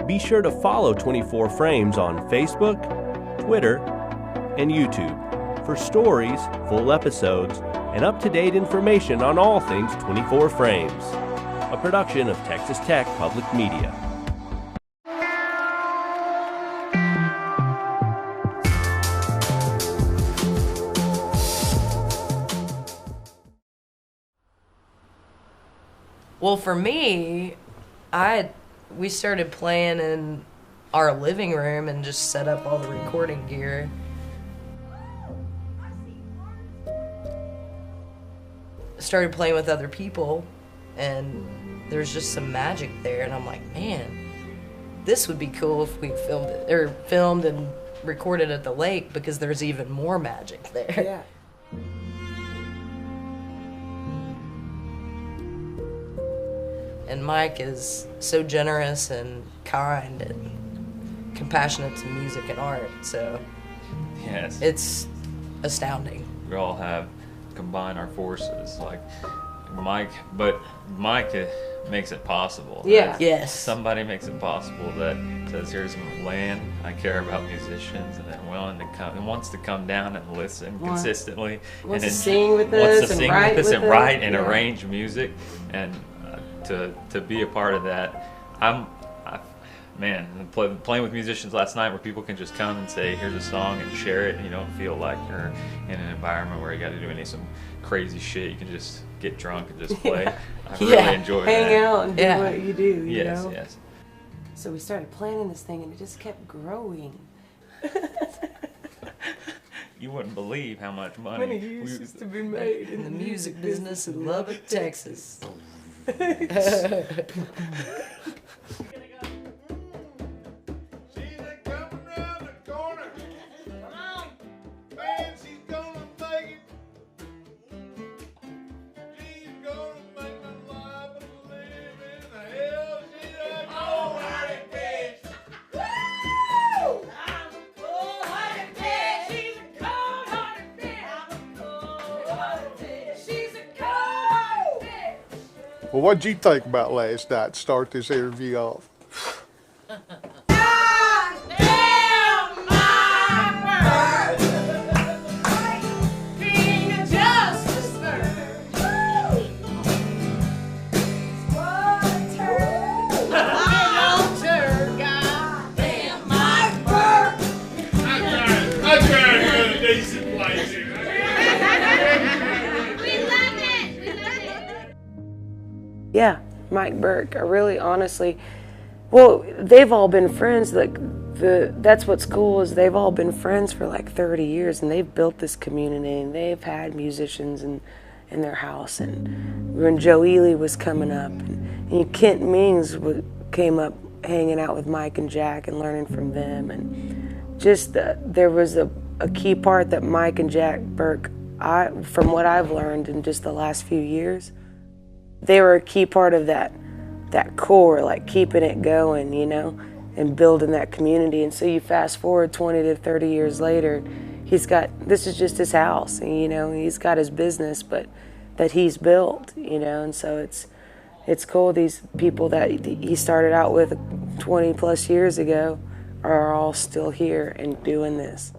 Be sure to follow 24 Frames on Facebook, Twitter, and YouTube for stories, full episodes, and up-to-date information on all things 24 Frames, a production of Texas Tech Public Media. Well, for me, we started playing in our living room and just set up all the recording gear. Started playing with other people, and there's just some magic there, and I'm like, man, this would be cool if we filmed and recorded at the lake, because there's even more magic there. Yeah. And Mike is so generous and kind and compassionate to music and art, so yes, it's astounding. We all have combined our forces, like Mike makes it possible. Yeah. Yes. Somebody makes it possible that says, here's some land, I care about musicians, and then willing to come and wants to come down and listen consistently. Wants and to sing with us and write with us. Write and arrange music, and to be a part of that. Playing with musicians last night where people can just come and say, here's a song, and share it, and you don't feel like you're in an environment where you got to do some crazy shit. You can just get drunk and just play. I really enjoy that. Hang out and do what you do, you know? Yes. So we started planning this thing, and it just kept growing. You wouldn't believe how much money used to be made in the music business in Lubbock, Texas. Well, what'd you think about last night to start this interview off? Yeah, Mike Burk. I really, honestly, well, they've all been friends. That's what's cool is they've all been friends for like 30 years, and they've built this community, and they've had musicians in their house. And when Joe Ely was coming up, and Kent Mings came up hanging out with Mike and Jack and learning from them, and just there was a key part that Mike and Jack Burk, from what I've learned in just the last few years, they were a key part of that core, like keeping it going, you know, and building that community. And so you fast forward 20 to 30 years later, this is just his house, and, you know, he's got his business, but that he's built, you know, and so it's cool. These people that he started out with 20 plus years ago are all still here and doing this.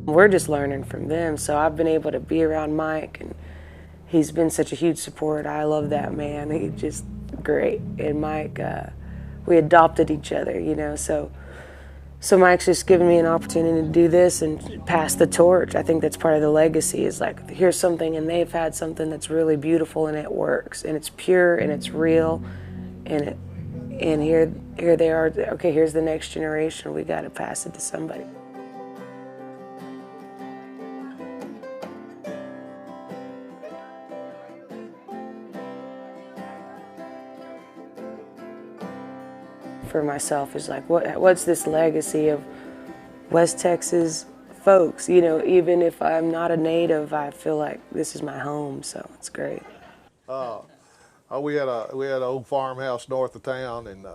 We're just learning from them, so I've been able to be around Mike, and he's been such a huge support. I love that man. He's just great. And Mike, we adopted each other, you know, so Mike's just given me an opportunity to do this and pass the torch. I think that's part of the legacy, is like, here's something, and they've had something that's really beautiful, and it works, and it's pure, and it's real, and here they are. Okay, here's the next generation. We got to pass it to somebody. For myself is like, what's this legacy of West Texas folks? You know, even if I'm not a native, I feel like this is my home, so it's great. We had an old farmhouse north of town, and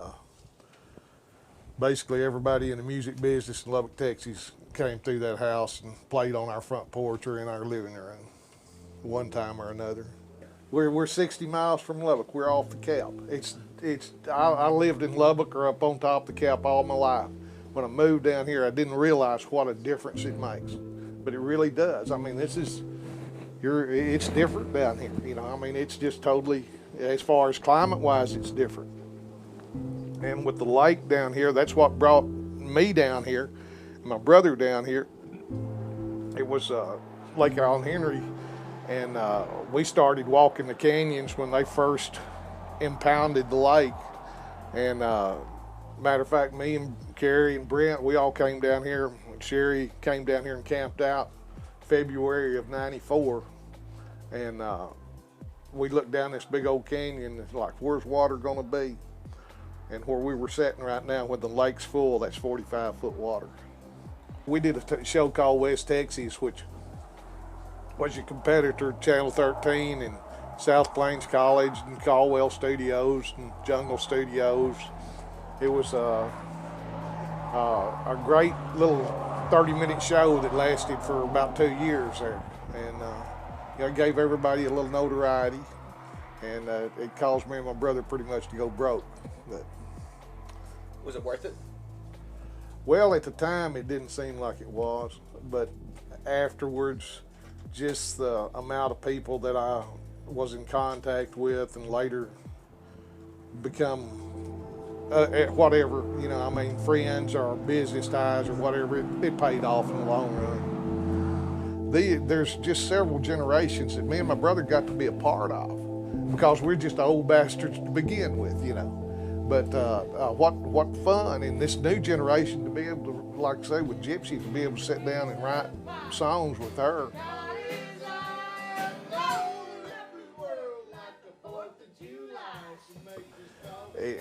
basically everybody in the music business in Lubbock, Texas came through that house and played on our front porch or in our living room one time or another. We're 60 miles from Lubbock. We're off the Cap. I lived in Lubbock or up on top of the Cap all my life. When I moved down here, I didn't realize what a difference it makes, but it really does. I mean, it's different down here. You know, I mean, it's just totally, as far as climate-wise, it's different. And with the lake down here, that's what brought me down here, my brother down here. It was Lake Allen Henry, and we started walking the canyons when they first impounded the lake. And matter of fact, me and Carrie and Brent, we all came down here. Sherry came down here and camped out February of '94, and we looked down this big old canyon. It's like, where's water gonna be? And where we were sitting right now, when the lake's full, that's 45-foot water. We did a show called West Texas, which was your competitor to Channel 13 and South Plains College and Caldwell Studios and Jungle Studios. It was a great little 30-minute show that lasted for about 2 years there. And it gave everybody a little notoriety, and it caused me and my brother pretty much to go broke. But, was it worth it? Well, at the time, it didn't seem like it was, but afterwards, just the amount of people that I was in contact with and later become whatever, you know, I mean, friends or business ties or whatever, it paid off in the long run. There's just several generations that me and my brother got to be a part of, because we're just old bastards to begin with, you know. But what fun in this new generation to be able to, like I say, with Gypsy, to be able to sit down and write songs with her.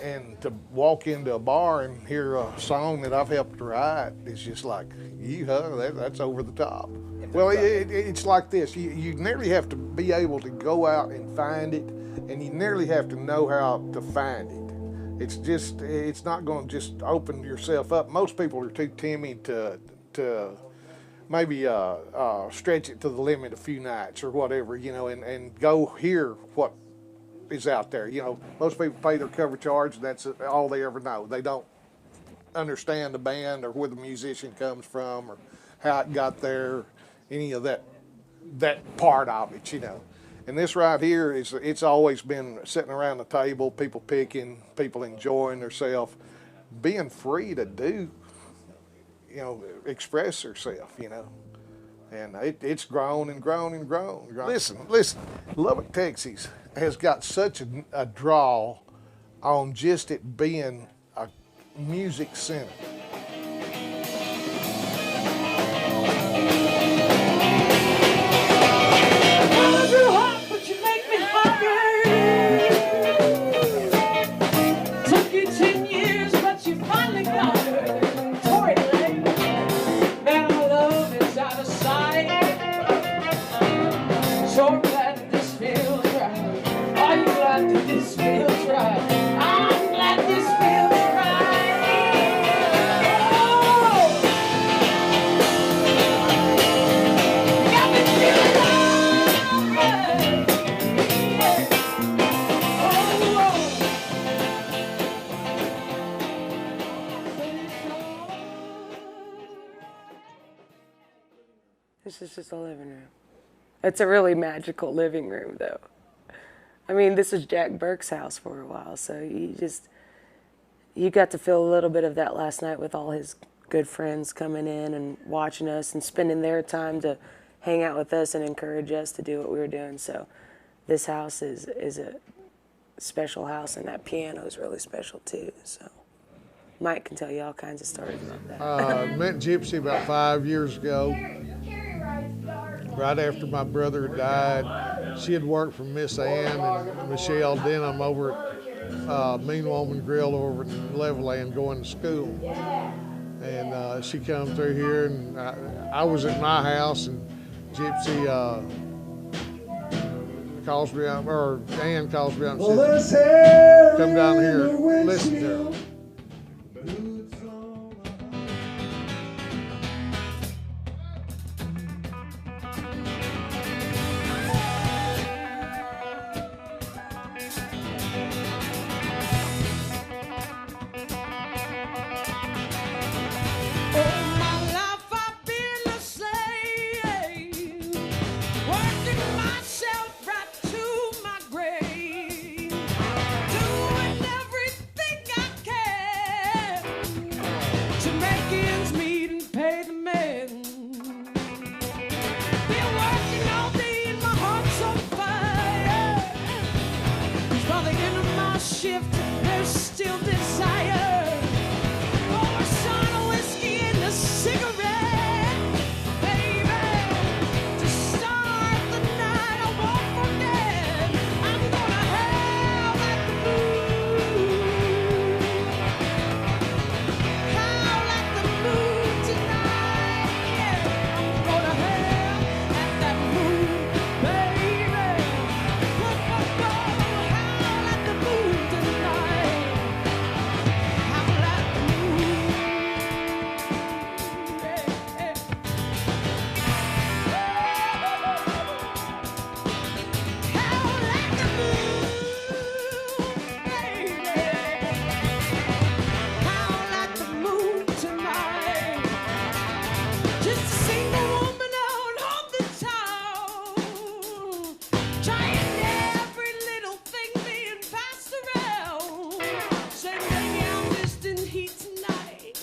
And to walk into a bar and hear a song that I've helped write is just like, that's over the top. Well, it's like this. You nearly have to be able to go out and find it, and you nearly have to know how to find it. It's not going to just open yourself up. Most people are too timid to maybe stretch it to the limit a few nights or whatever, you know, and go hear what is out there. You know, most people pay their cover charge, and that's all they ever know. They don't understand the band or where the musician comes from or how it got there, any of that part of it, you know. And this right here it's always been sitting around the table, people picking, people enjoying themselves, being free to do, you know, express themselves, you know. And it's grown and grown and grown. Listen, Lubbock, Texas has got such a draw on just it being a music center. Took you 10 years, but you finally got her. Torrie, now love is out of sight. So glad this feels right. Are you glad that this feels right? I'm glad this feels right. Oh! Got me feeling alright. This is just a living room. It's a really magical living room, though. I mean, this was Jack Burke's house for a while, so you got to feel a little bit of that last night with all his good friends coming in and watching us and spending their time to hang out with us and encourage us to do what we were doing. So this house is a special house, and that piano is really special too. So Mike can tell you all kinds of stories about that. I met Gypsy about 5 years ago, right after my brother died. She had worked for Miss Ann and Michelle Denham over at Mean Woman Grill over in Leveland going to school. And she come through here, and I was at my house, and Gypsy calls me out, or Ann calls me out and says, come down here, listen to her. still desire for a shot of whiskey and a cigarette, baby, to start the night I won't forget. I'm gonna howl at the moon, howl at the moon tonight. Yeah, I'm gonna howl at that moon, baby. Whoa, whoa, whoa, howl at the moon tonight. Howl at the moon. Yeah, yeah. Howl at the moon, baby. Howl at the moon tonight. Just a single woman on the town, trying every little thing being passed around. Say, maybe I'm just in heat tonight.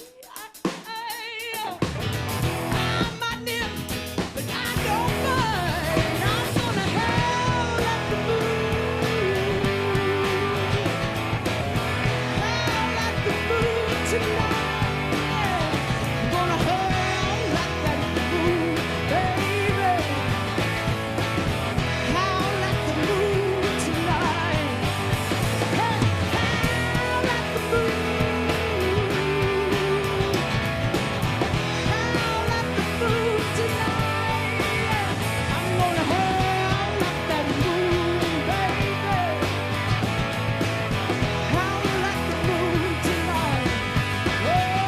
I might nip, but I don't mind. I'm gonna howl at the moon, howl at the moon tonight. I'm gonna howl at that moon, baby. Howl at the moon tonight. Hey, howl at the moon. Howl at the moon tonight. I'm gonna howl at that moon, baby. Howl at the moon tonight. Oh, howl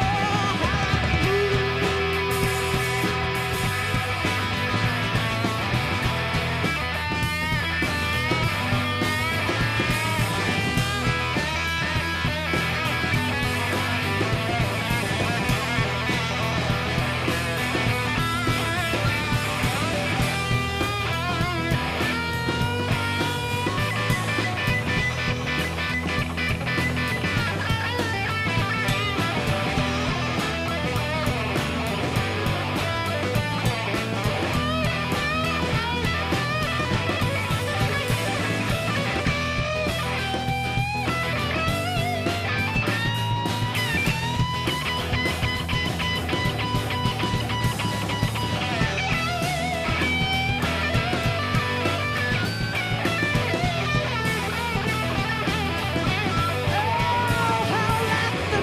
at the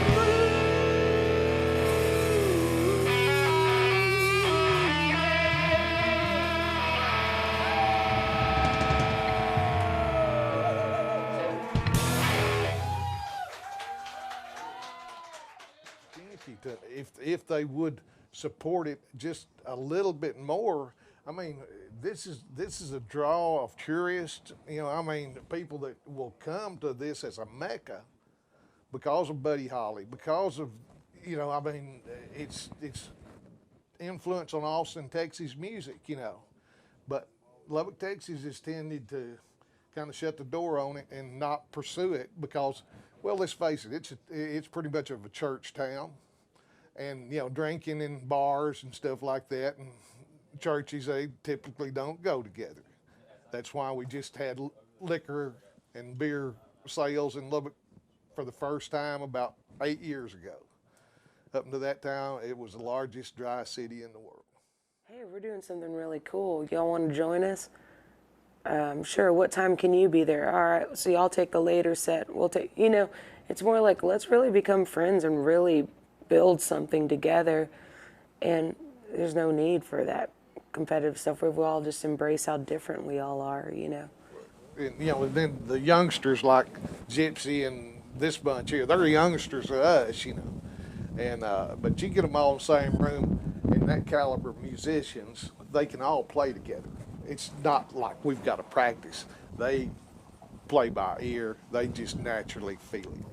community to, if they would support it just a little bit more. I mean, this is a draw of tourists. You know, I mean, people that will come to this as a mecca because of Buddy Holly, because of, you know, I mean, it's influence on Austin, Texas music, you know. But Lubbock, Texas has tended to kind of shut the door on it and not pursue it because, well, let's face it, it's pretty much of a church town, and you know, drinking in bars and stuff like that, and churches, they typically don't go together. That's why we just had liquor and beer sales in Lubbock for the first time about 8 years ago. Up until that time, it was the largest dry city in the world. Hey, we're doing something really cool. Y'all want to join us? Sure, what time can you be there? All right, so y'all take the later set. We'll take, you know, it's more like let's really become friends and really build something together. And there's no need for that competitive stuff. We all just embrace how different we all are, you know. And, you know, then the youngsters like Gypsy and this bunch here, they're youngsters of us, you know. And but you get them all in the same room, and that caliber of musicians, they can all play together. It's not like we've got to practice. They play by ear. They just naturally feel it.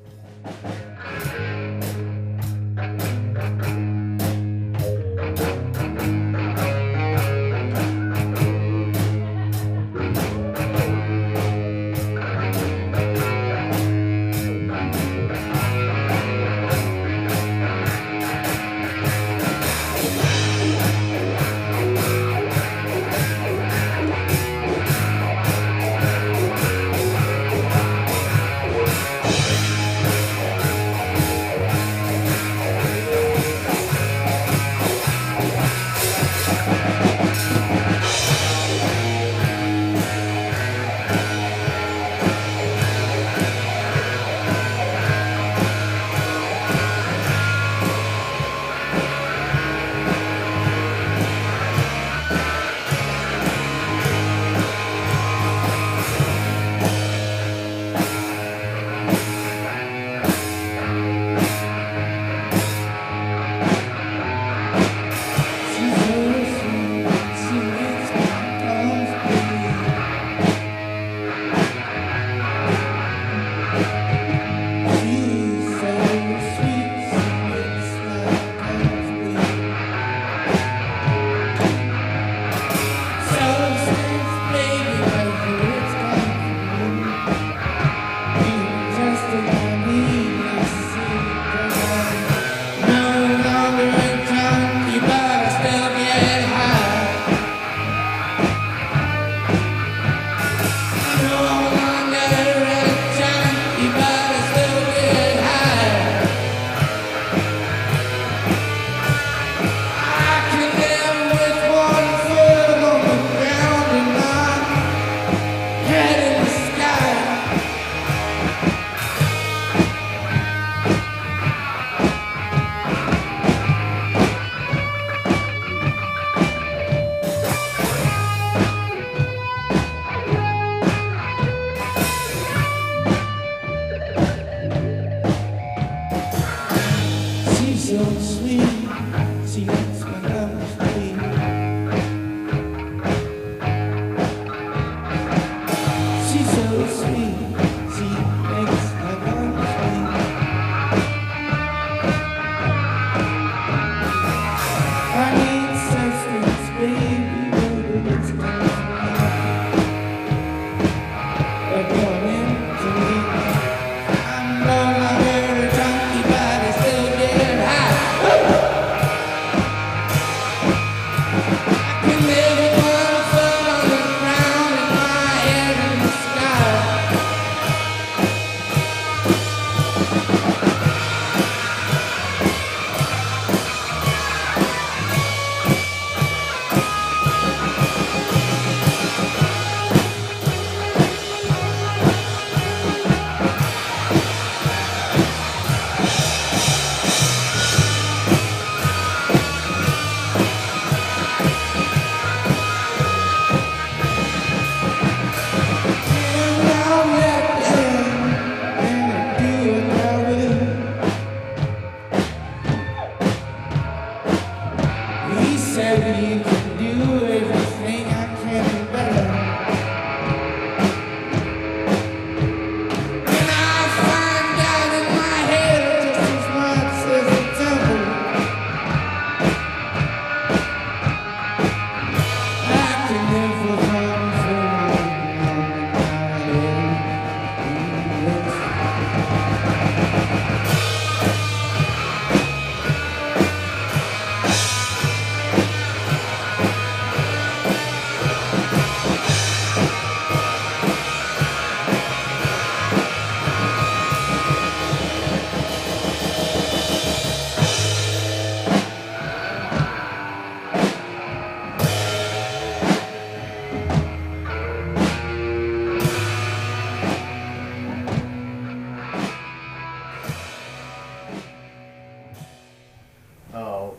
sweet. She makes my love sweet. She's so sweet. She makes my love sweet. I need substance, baby, but it's not sweet. Come into me. I'm no longer a junkie, but I still get high. I can live with 1 foot on the ground and my head in the sky. He said you can do everything I can and better. And I find out in my head just as much as the temple. I can live with one foot on my head.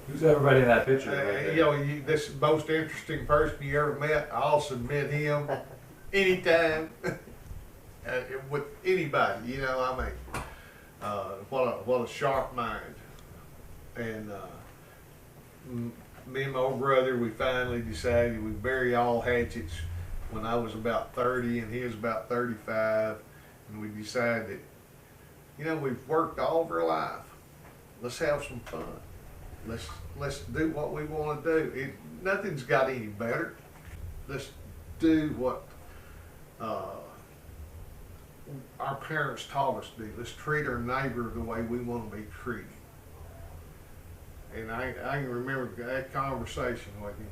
Who's everybody in that picture? This is the most interesting person you ever met. I'll submit him anytime with anybody. What a sharp mind. And me and my old brother, we finally decided we'd bury all hatchets when I was about 30 and he was about 35. And we decided that, we've worked all of our life. Let's have some fun. Let's do what we want to do. Nothing's got any better. Let's do what our parents taught us to do. Let's treat our neighbor the way we want to be treated. And I can remember that conversation with him.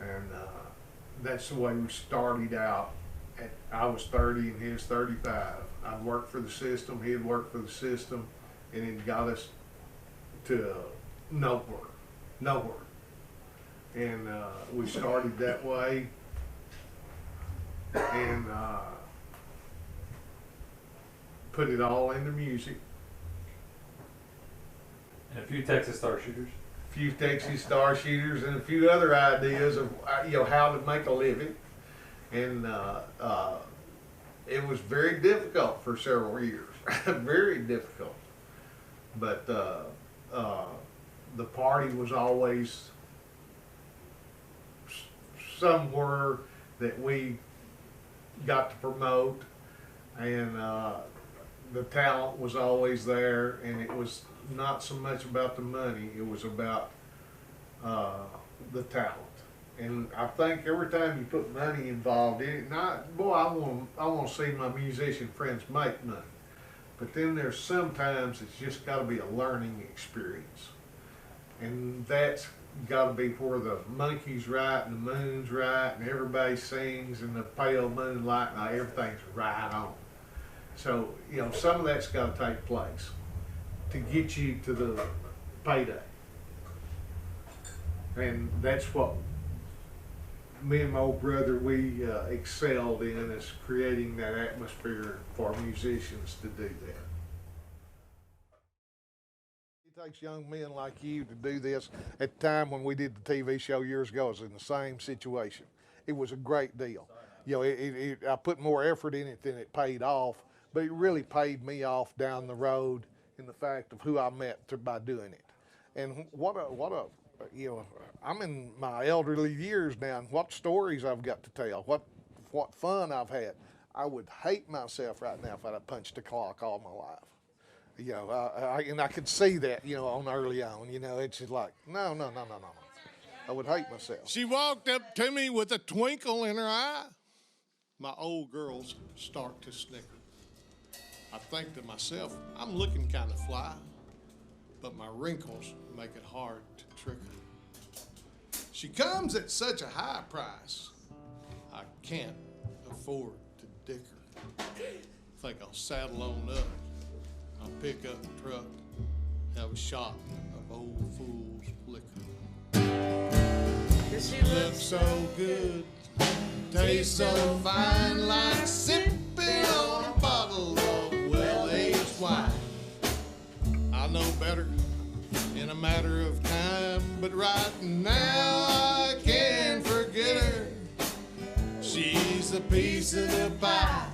And that's the way we started out. I was 30 and he was 35. I worked for the system, he had worked for the system, and it got us to nowhere. And we started that way, and put it all into music. And a few Texas Star Shooters. A few Texas Star Shooters and a few other ideas of how to make a living. And it was very difficult for several years, very difficult. But the party was always somewhere that we got to promote, and the talent was always there, and it was not so much about the money, it was about the talent. And I think every time you put money involved in it, I want to see my musician friends make money. But then there's sometimes it's just got to be a learning experience. And that's got to be where the monkey's right and the moon's right and everybody sings and the pale moonlight and everything's right on. So, some of that's got to take place to get you to the payday. And that's what me and my old brother, we excelled in, is creating that atmosphere for musicians to do that. It takes young men like you to do this. At the time when we did the TV show years ago, I was in the same situation. It was a great deal. I put more effort in it than it paid off, but it really paid me off down the road in the fact of who I met by doing it. And you know, I'm in my elderly years now, and what stories I've got to tell, what fun I've had. I would hate myself right now if I'd have punched the clock all my life. You know, and I could see that, you know, on early on. You know, it's just like, no. I would hate myself. She walked up to me with a twinkle in her eye. My old girls start to snicker. I think to myself, I'm looking kind of fly, but my wrinkles make it hard to trick her. She comes at such a high price, I can't afford to dick her. Think I'll saddle on up. I'll pick up the truck, have a shot of old fool's liquor. She looks so good, tastes so fine, like sipping on a bottle of well-aged wine. I know better in a matter of time, but right now I can't forget her. She's a piece of the pie.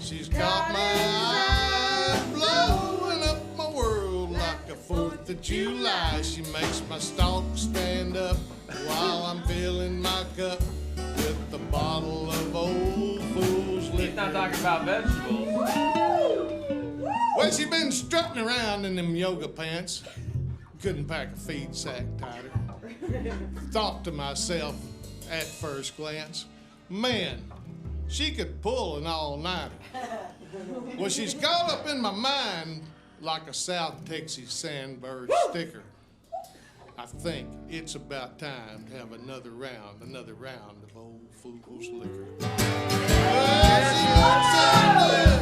She's caught my eye, blowing up my world like a 4th of July. She makes my stalk stand up while I'm filling my cup with the bottle of old fool's liquor. He's not talking about vegetables. Well, she been strutting around in them yoga pants. Couldn't pack a feed sack tighter. Thought to myself at first glance, man, she could pull an all-nighter. Well, she's caught up in my mind like a South Texas sandbird sticker. I think it's about time to have another round of old fool's liquor. Well, she looks so good,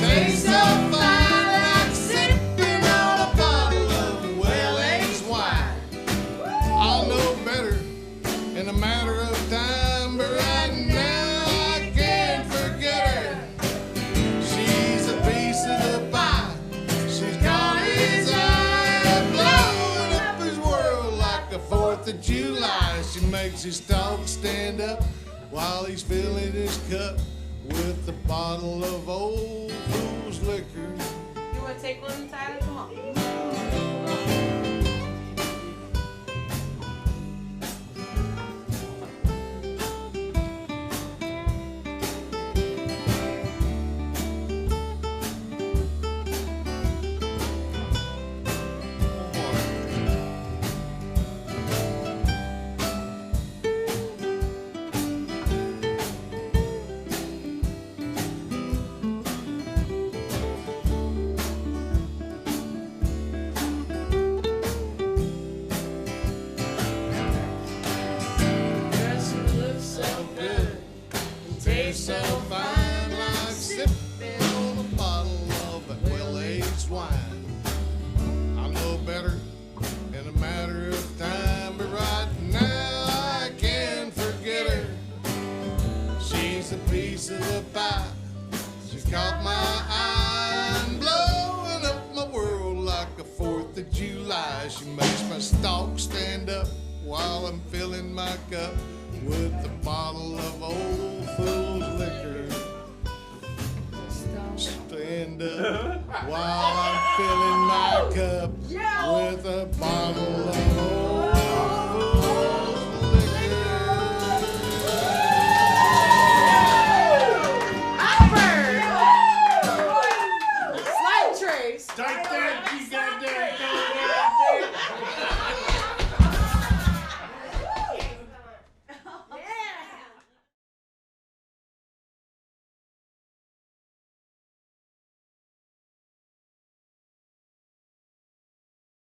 tastes so fine, like sipping on a bottle of well-aged wine. I'll know better in a matter of time, but right now I can't forget her. She's a piece of the pie. She's got his eye, blowing up his world like the 4th of July. She makes his dog stand up while he's filling his cup with a bottle of old fool's liquor. You want to take one, Tyler? Come on. She makes my stalk stand up while I'm filling my cup with a bottle of old fool's liquor. Stand up while I'm filling my cup with a bottle of old fool's liquor. Slide trace. Take that, you goddamn